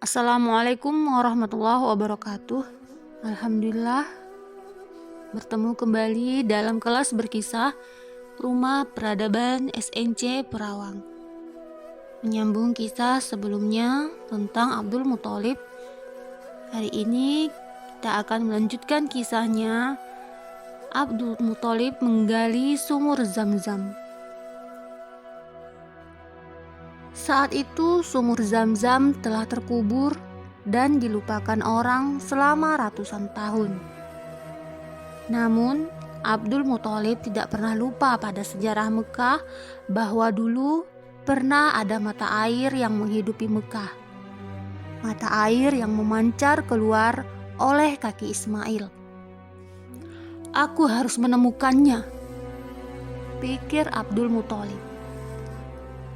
Assalamualaikum warahmatullahi wabarakatuh. Alhamdulillah, bertemu kembali dalam kelas berkisah Rumah Peradaban SNC Perawang. Menyambung kisah sebelumnya tentang Abdul Muthalib, hari ini kita akan melanjutkan kisahnya. Abdul Muthalib menggali sumur Zam-Zam. Saat itu sumur Zam-Zam telah terkubur dan dilupakan orang selama ratusan tahun. Namun Abdul Muthalib tidak pernah lupa pada sejarah Mekah bahwa dulu pernah ada mata air yang menghidupi Mekah. Mata air yang memancar keluar oleh kaki Ismail. Aku harus menemukannya, pikir Abdul Muthalib.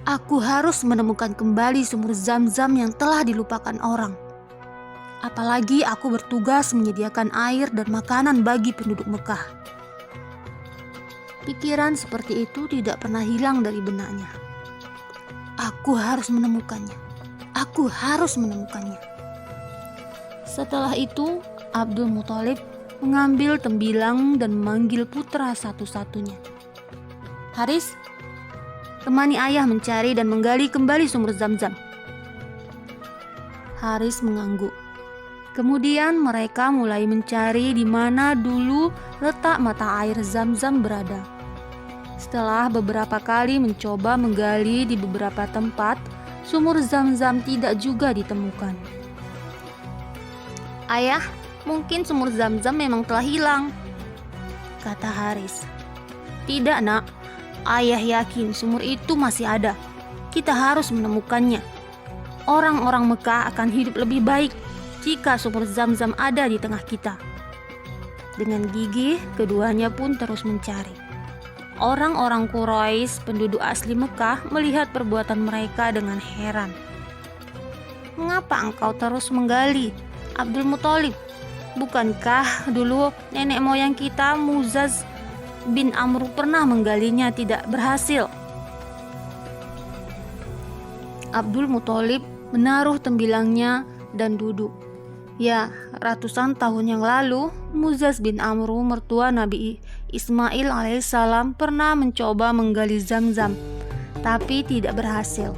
Aku harus menemukan kembali sumur Zam-Zam yang telah dilupakan orang. Apalagi aku bertugas menyediakan air dan makanan bagi penduduk Mekah. Pikiran seperti itu tidak pernah hilang dari benaknya. Aku harus menemukannya. Aku harus menemukannya. Setelah itu, Abdul Muthalib mengambil tembilang dan memanggil putra satu-satunya. Haris, temani ayah mencari dan menggali kembali sumur Zam-Zam. Haris mengangguk. Kemudian mereka mulai mencari di mana dulu letak mata air Zam-Zam berada. Setelah beberapa kali mencoba menggali di beberapa tempat, sumur Zam-Zam tidak juga ditemukan. Ayah, mungkin sumur Zam-Zam memang telah hilang, kata Haris. Tidak, nak. Ayah yakin sumur itu masih ada. Kita harus menemukannya. Orang-orang Mekah akan hidup lebih baik jika sumur Zam-Zam ada di tengah kita. Dengan gigih, keduanya pun terus mencari. Orang-orang Quraisy, penduduk asli Mekah, melihat perbuatan mereka dengan heran. Mengapa engkau terus menggali, Abdul Muthalib? Bukankah dulu nenek moyang kita Muzaz bin Amr pernah menggalinya tidak berhasil? Abdul Muthalib menaruh tembilangnya dan duduk. Ya, ratusan tahun yang lalu Muzaz bin Amr, mertua Nabi Ismail alaihissalam, pernah mencoba menggali Zam-Zam, tapi tidak berhasil.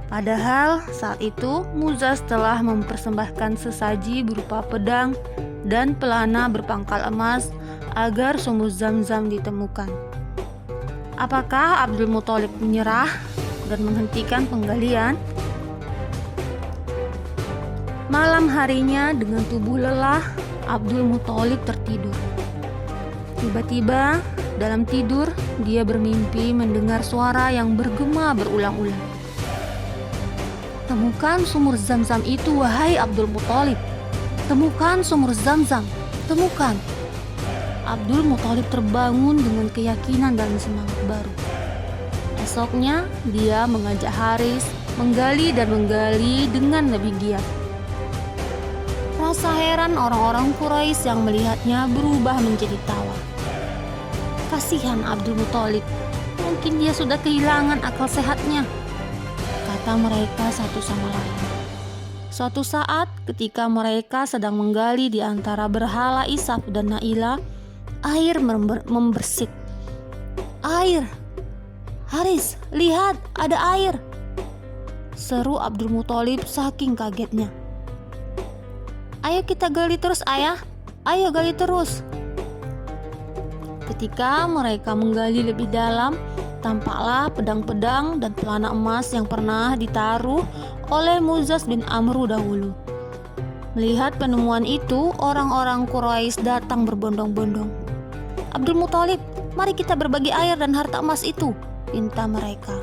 Padahal saat itu Muzaz telah mempersembahkan sesaji berupa pedang dan pelana berpangkal emas agar sumur Zam-Zam ditemukan. Apakah Abdul Muthalib menyerah dan menghentikan penggalian? Malam harinya dengan tubuh lelah, Abdul Muthalib tertidur. Tiba-tiba dalam tidur dia bermimpi mendengar suara yang bergema berulang-ulang. Temukan sumur Zam-Zam itu, wahai Abdul Muthalib. Temukan sumur Zam-Zam. Temukan. Abdul Muthalib terbangun dengan keyakinan dan semangat baru. Esoknya dia mengajak Haris menggali dan menggali dengan lebih giat. Rasa heran orang-orang Quraisy yang melihatnya berubah menjadi tawa. Kasihan Abdul Muthalib, mungkin dia sudah kehilangan akal sehatnya, kata mereka satu sama lain. Suatu saat ketika mereka sedang menggali di antara berhala Isaf dan Naila, air membersih. Air! Haris, lihat, ada air! Seru Abdul Muthalib saking kagetnya. Ayo kita gali terus, ayah. Ayo gali terus. Ketika mereka menggali lebih dalam, tampaklah pedang-pedang dan pelana emas yang pernah ditaruh oleh Muzaz bin Amr dahulu. Melihat penemuan itu, orang-orang Quraisy datang berbondong-bondong. Abdul Muthalib, mari kita berbagi air dan harta emas itu, pinta mereka.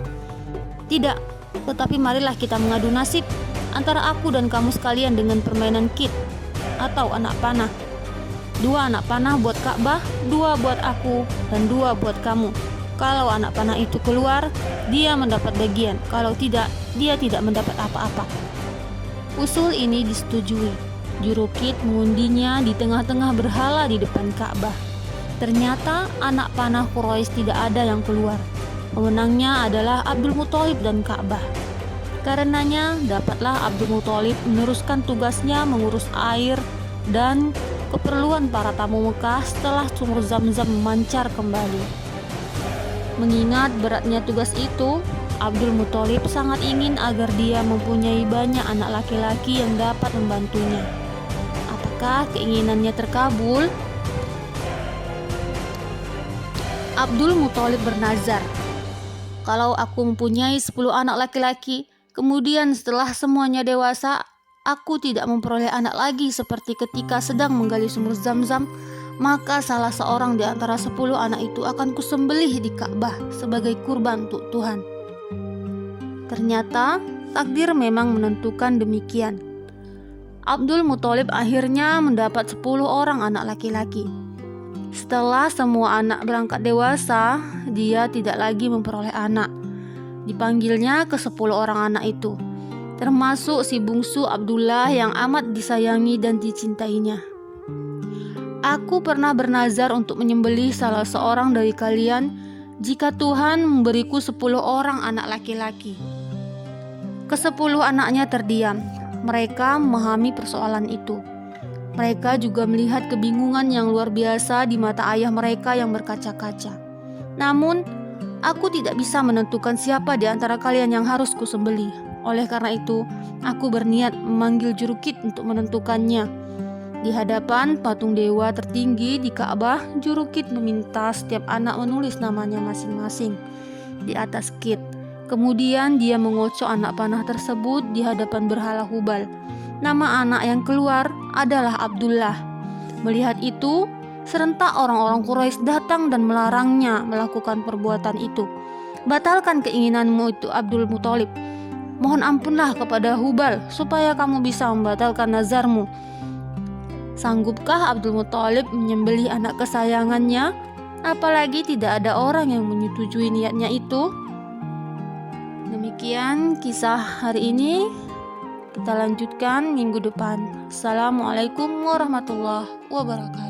Tidak, tetapi marilah kita mengadu nasib antara aku dan kamu sekalian dengan permainan kit atau anak panah. 2 anak panah buat Ka'bah, 2 buat aku, dan 2 buat kamu. Kalau anak panah itu keluar, dia mendapat bagian. Kalau tidak, dia tidak mendapat apa-apa. Usul ini disetujui. Juru kit mengundinya di tengah-tengah berhala di depan Ka'bah. Ternyata anak panah Quraisy tidak ada yang keluar. Pemenangnya adalah Abdul Muthalib dan Ka'bah. Karenanya dapatlah Abdul Muthalib meneruskan tugasnya mengurus air dan keperluan para tamu Mekah setelah sumur Zam-Zam memancar kembali. Mengingat beratnya tugas itu, Abdul Muthalib sangat ingin agar dia mempunyai banyak anak laki-laki yang dapat membantunya. Apakah keinginannya terkabul? Abdul Muthalib bernazar, "Kalau aku mempunyai 10 anak laki-laki, kemudian setelah semuanya dewasa, aku tidak memperoleh anak lagi seperti ketika sedang menggali sumur Zam-Zam, maka salah seorang di antara 10 anak itu akan kusembelih di Ka'bah sebagai kurban untuk Tuhan." Ternyata takdir memang menentukan demikian. Abdul Muthalib akhirnya mendapat 10 orang anak laki-laki. Setelah semua anak berangkat dewasa, dia tidak lagi memperoleh anak. Dipanggilnya ke 10 orang anak itu, termasuk si bungsu Abdullah yang amat disayangi dan dicintainya. "Aku pernah bernazar untuk menyembelih salah seorang dari kalian jika Tuhan memberiku 10 orang anak laki-laki." Ke-10 anaknya terdiam. Mereka memahami persoalan itu. Mereka juga melihat kebingungan yang luar biasa di mata ayah mereka yang berkaca-kaca. "Namun, aku tidak bisa menentukan siapa di antara kalian yang harus kusembelih. Oleh karena itu, aku berniat memanggil jurukit untuk menentukannya." Di hadapan patung dewa tertinggi di Ka'bah, jurukit meminta setiap anak menulis namanya masing-masing di atas kit. Kemudian dia mengocok anak panah tersebut di hadapan berhala Hubal. Nama anak yang keluar adalah Abdullah. Melihat itu, serentak orang-orang Quraisy datang dan melarangnya melakukan perbuatan itu. "Batalkan keinginanmu itu, Abdul Muthalib. Mohon ampunlah kepada Hubal supaya kamu bisa membatalkan nazarmu." Sanggupkah Abdul Muthalib menyembelih anak kesayangannya? Apalagi tidak ada orang yang menyetujui niatnya itu. Demikian kisah hari ini. Kita lanjutkan minggu depan. Assalamualaikum warahmatullahi wabarakatuh.